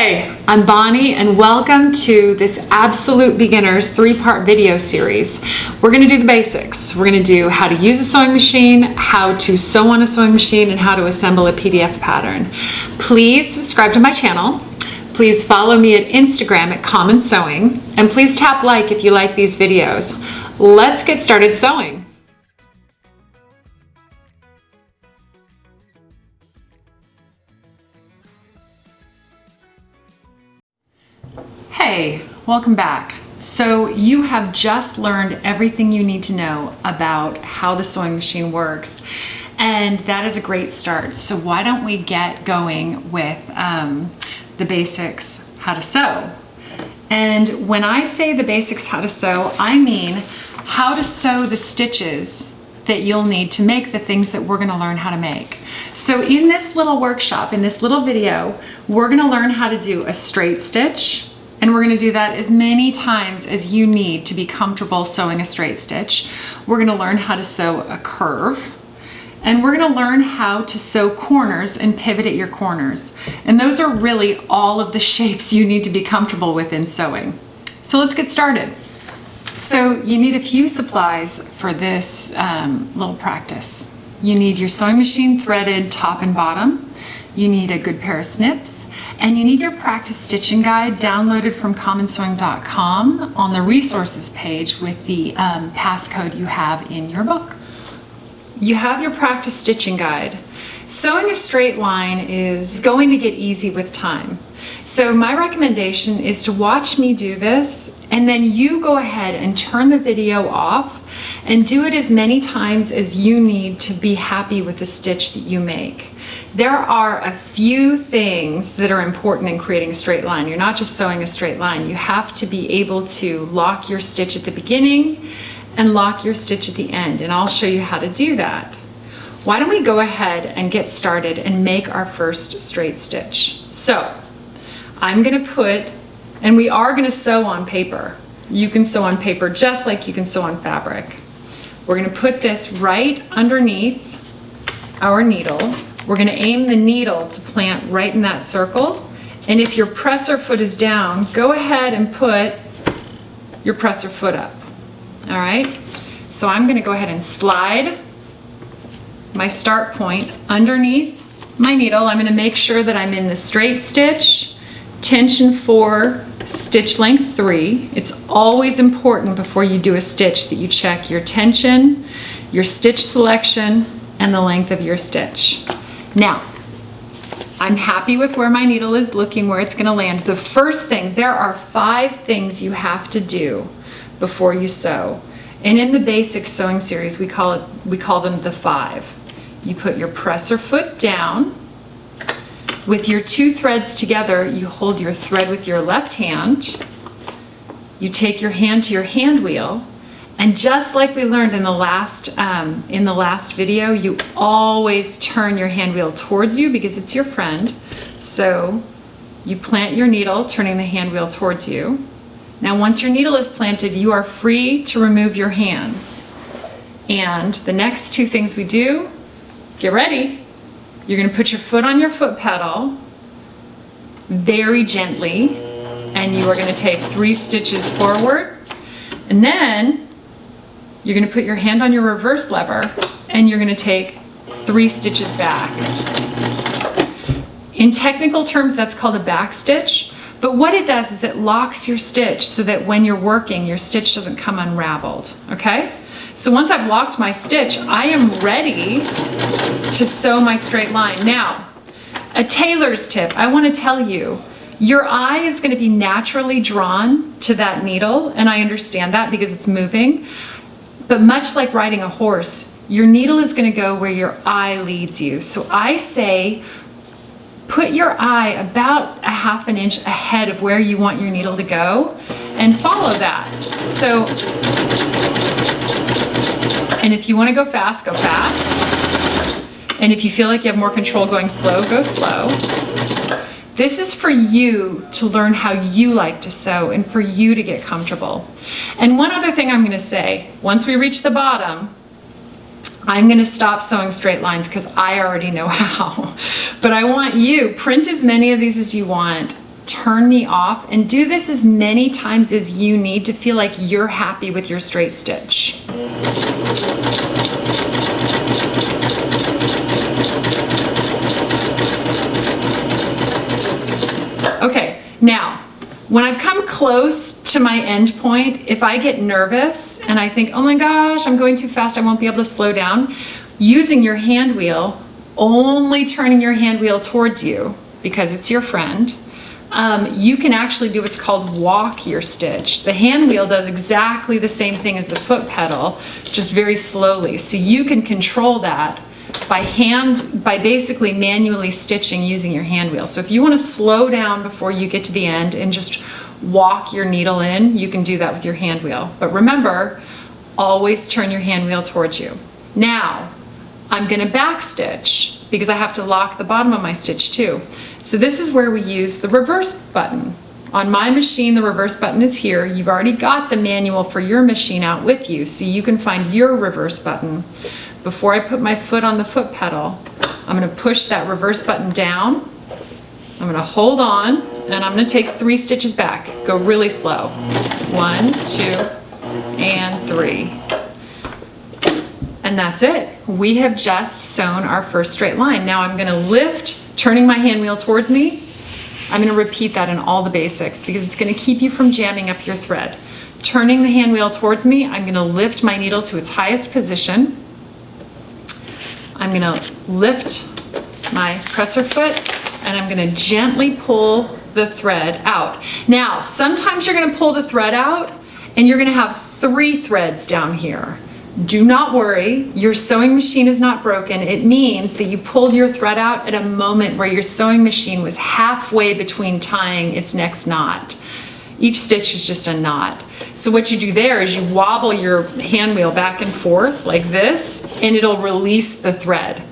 Hey, I'm Bonnie and welcome to this Absolute Beginners 3-part video series. We're going to do the basics. We're going to do how to use a sewing machine, how to sew on a sewing machine, and how to assemble a PDF pattern. Please subscribe to my channel. Please follow me at Instagram at Common Sewing, and please tap like if you like these videos. Let's get started sewing. Hey, welcome back. So you have just learned everything you need to know about how the sewing machine works, and that is a great start. So why don't we get going with the basics, how to sew. And when I say the basics how to sew, I mean how to sew the stitches that you'll need to make the things that we're going to learn how to make. So in this little workshop, in this little video, we're going to learn how to do a straight stitch. And we're going to do that as many times as you need to be comfortable sewing a straight stitch. We're going to learn how to sew a curve. And we're going to learn how to sew corners and pivot at your corners. And those are really all of the shapes you need to be comfortable with in sewing. So let's get started. So you need a few supplies for this little practice. You need your sewing machine threaded top and bottom. You need a good pair of snips. And you need your practice stitching guide downloaded from commonsewing.com on the resources page with the passcode you have in your book. You have your practice stitching guide. Sewing a straight line is going to get easy with time. So my recommendation is to watch me do this, and then you go ahead and turn the video off and do it as many times as you need to be happy with the stitch that you make. There are a few things that are important in creating a straight line. You're not just sewing a straight line. You have to be able to lock your stitch at the beginning and lock your stitch at the end, and I'll show you how to do that. Why don't we go ahead and get started and make our first straight stitch. So I'm going to put, and we are going to sew on paper. You can sew on paper just like you can sew on fabric. We're going to put this right underneath our needle. We're going to aim the needle to plant right in that circle. And if your presser foot is down, go ahead and put your presser foot up. All right? So I'm going to go ahead and slide my start point underneath my needle. I'm going to make sure that I'm in the straight stitch, tension 4, stitch length 3. It's always important before you do a stitch that you check your tension, your stitch selection, and the length of your stitch. Now, I'm happy with where my needle is looking, where it's going to land. The first thing, there are 5 things you have to do before you sew. And in the basic sewing series, we call them the 5. You put your presser foot down. With your 2 threads together, you hold your thread with your left hand. You take your hand to your hand wheel. And just like we learned in the last video, you always turn your hand wheel towards you because it's your friend. So you plant your needle, turning the hand wheel towards you. Now once your needle is planted, you are free to remove your hands. And the next 2 things we do, get ready. You're going to put your foot on your foot pedal very gently, and you are going to take 3 stitches forward, and then you're going to put your hand on your reverse lever and you're going to take 3 stitches back. In technical terms, that's called a back stitch, but what it does is it locks your stitch so that when you're working, your stitch doesn't come unraveled, okay? So once I've locked my stitch, I am ready to sew my straight line. Now, a tailor's tip, I want to tell you, your eye is going to be naturally drawn to that needle, and I understand that because it's moving. But much like riding a horse, your needle is going to go where your eye leads you. So I say put your eye about a ½ an inch ahead of where you want your needle to go and follow that. So, and if you want to go fast, go fast. And if you feel like you have more control going slow, go slow. This is for you to learn how you like to sew and for you to get comfortable. And one other thing I'm going to say, once we reach the bottom, I'm going to stop sewing straight lines because I already know how. But I want you, print as many of these as you want. turn me off, and do this as many times as you need to feel like you're happy with your straight stitch. Okay, now, when I've come close to my end point, if I get nervous and I think, oh my gosh, I'm going too fast, I won't be able to slow down, using your hand wheel, only turning your hand wheel towards you, because it's your friend, you can actually do what's called walk your stitch. The hand wheel does exactly the same thing as the foot pedal, just very slowly. So you can control that by basically manually stitching using your hand wheel. So if you want to slow down before you get to the end and just walk your needle in, you can do that with your hand wheel. But remember, always turn your hand wheel towards you. Now, I'm going to back stitch because I have to lock the bottom of my stitch too. So this is where we use the reverse button. On my machine, the reverse button is here. You've already got the manual for your machine out with you, so you can find your reverse button. Before I put my foot on the foot pedal, I'm going to push that reverse button down. I'm going to hold on, and I'm going to take 3 stitches back. Go really slow. 1, 2, and 3. And that's it. We have just sewn our first straight line. Now I'm going to lift, turning my hand wheel towards me. I'm going to repeat that in all the basics because it's going to keep you from jamming up your thread. Turning the hand wheel towards me, I'm going to lift my needle to its highest position. I'm going to lift my presser foot and I'm going to gently pull the thread out. Now, sometimes you're going to pull the thread out and you're going to have 3 threads down here. Do not worry, your sewing machine is not broken. It means that you pulled your thread out at a moment where your sewing machine was halfway between tying its next knot. Each stitch is just a knot. So what you do there is you wobble your hand wheel back and forth like this, and it'll release the thread.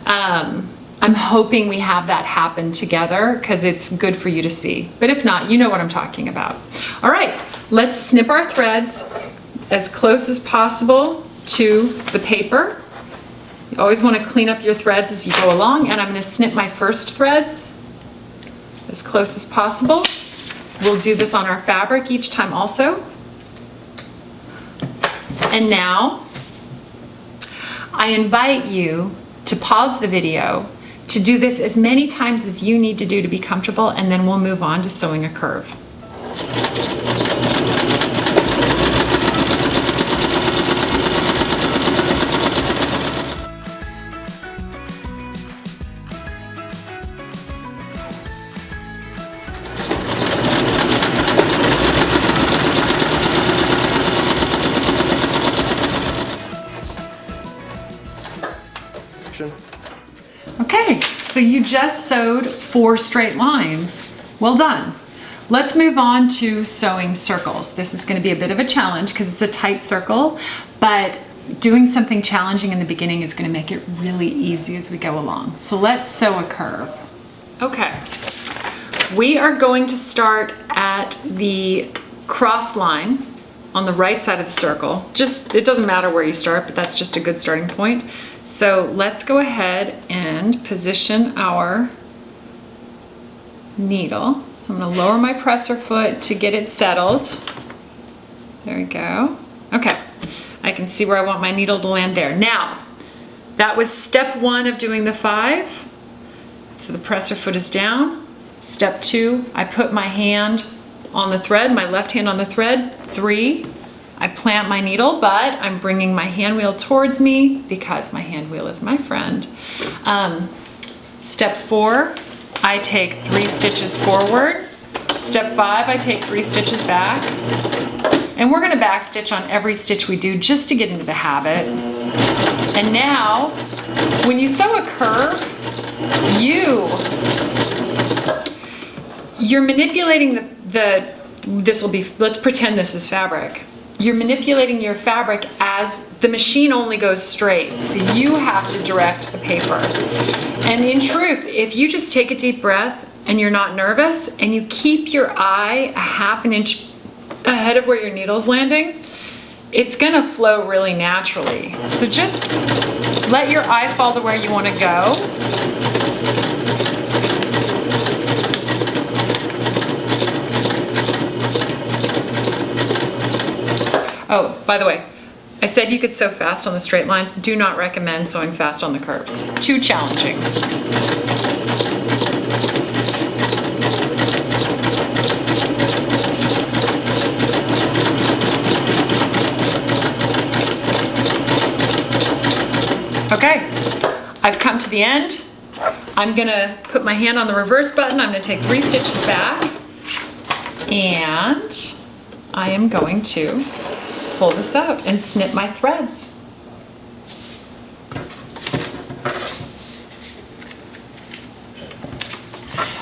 I'm hoping we have that happen together because it's good for you to see. But if not, you know what I'm talking about. All right, let's snip our threads as close as possible to the paper. You always want to clean up your threads as you go along, and I'm going to snip my first threads as close as possible. We'll do this on our fabric each time also. And now I invite you to pause the video to do this as many times as you need to do to be comfortable, and then we'll move on to sewing a curve. Okay, so you just sewed 4 straight lines. Well done. Let's move on to sewing circles. This is going to be a bit of a challenge because it's a tight circle, but doing something challenging in the beginning is going to make it really easy as we go along. So let's sew a curve. Okay, we are going to start at the cross line on the right side of the circle. It doesn't matter where you start, but that's just a good starting point. So let's go ahead and position our needle. So I'm going to lower my presser foot to get it settled. There we go. Okay, I can see where I want my needle to land there. Now, that was step 1 of doing the 5. So the presser foot is down. Step 2, I put my hand on the thread, my left hand on the thread. 3, I plant my needle, but I'm bringing my hand wheel towards me because my hand wheel is my friend. Step 4, I take 3 stitches forward. Step 5, I take 3 stitches back. And we're gonna back stitch on every stitch we do just to get into the habit. And now, when you sew a curve, you're manipulating let's pretend this is fabric. You're manipulating your fabric as the machine only goes straight, so you have to direct the paper. And in truth, if you just take a deep breath and you're not nervous and you keep your eye a half an inch ahead of where your needle's landing, it's gonna flow really naturally. So just let your eye fall to where you want to go. by the way, I said you could sew fast on the straight lines. Do not recommend sewing fast on the curves. Too challenging. Okay, I've come to the end. I'm gonna put my hand on the reverse button. I'm gonna take 3 stitches back, and I am going to pull this out and snip my threads.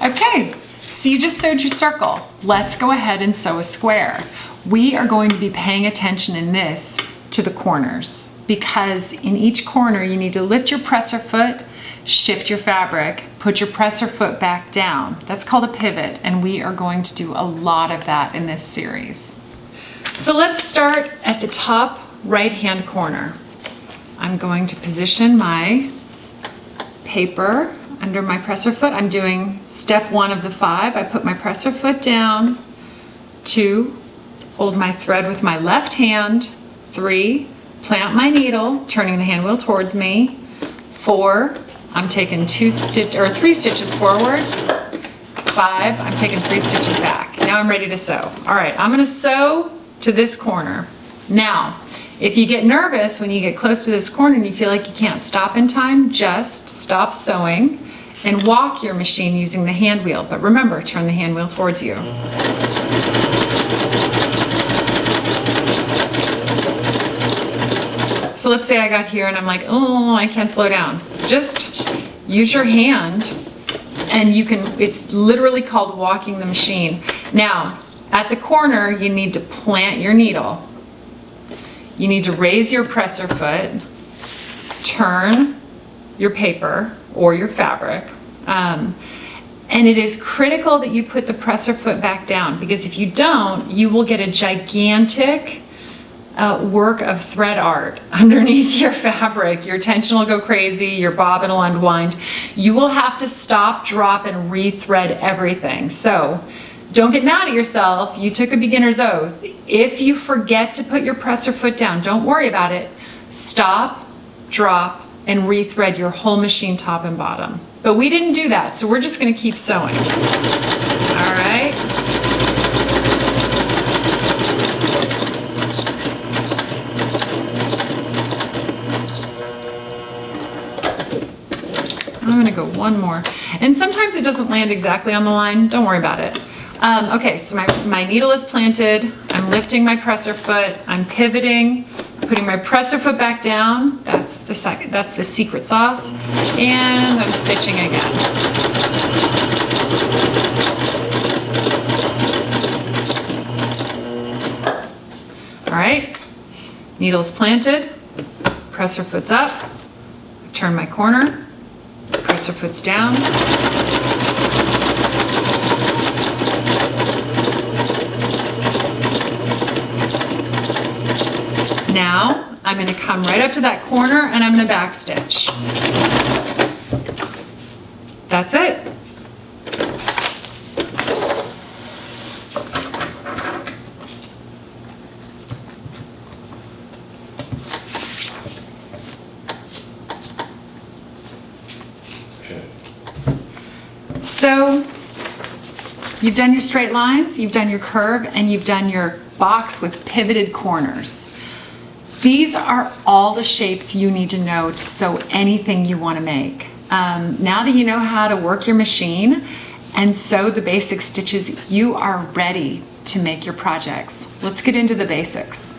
Okay, so you just sewed your circle. Let's go ahead and sew a square. We are going to be paying attention in this to the corners, because in each corner you need to lift your presser foot, shift your fabric, put your presser foot back down. That's called a pivot, and we are going to do a lot of that in this series. So let's start at the top right-hand corner. I'm going to position my paper under my presser foot. I'm doing step 1 of the 5. I put my presser foot down. 2, hold my thread with my left hand. 3, plant my needle, turning the hand wheel towards me. 4, I'm taking 3 stitches forward. 5, I'm taking 3 stitches back. Now I'm ready to sew. All right, I'm gonna sew to this corner. Now, if you get nervous when you get close to this corner and you feel like you can't stop in time, just stop sewing and walk your machine using the hand wheel. But remember, turn the hand wheel towards you. So let's say I got here and I'm like, oh, I can't slow down. Just use your hand, and you can, it's literally called walking the machine. Now, at the corner, you need to plant your needle. You need to raise your presser foot, turn your paper or your fabric. And it is critical that you put the presser foot back down, because if you don't, you will get a gigantic work of thread art underneath your fabric. Your tension will go crazy, your bobbin will unwind. You will have to stop, drop, and rethread everything. So don't get mad at yourself. You took a beginner's oath. If you forget to put your presser foot down, don't worry about it. Stop, drop, and rethread your whole machine top and bottom. But we didn't do that, so we're just gonna keep sewing. All right. I'm gonna go one more. And sometimes it doesn't land exactly on the line. Don't worry about it. Okay, so my needle is planted. I'm lifting my presser foot. I'm pivoting, putting my presser foot back down. That's the secret sauce. And I'm stitching again. All right, needle's planted, presser foot's up, turn my corner, presser foot's down. Now, I'm going to come right up to that corner and I'm going to back stitch. That's it. So, you've done your straight lines, you've done your curve, and you've done your box with pivoted corners. These are all the shapes you need to know to sew anything you want to make. Now that you know how to work your machine and sew the basic stitches, you are ready to make your projects. Let's get into the basics.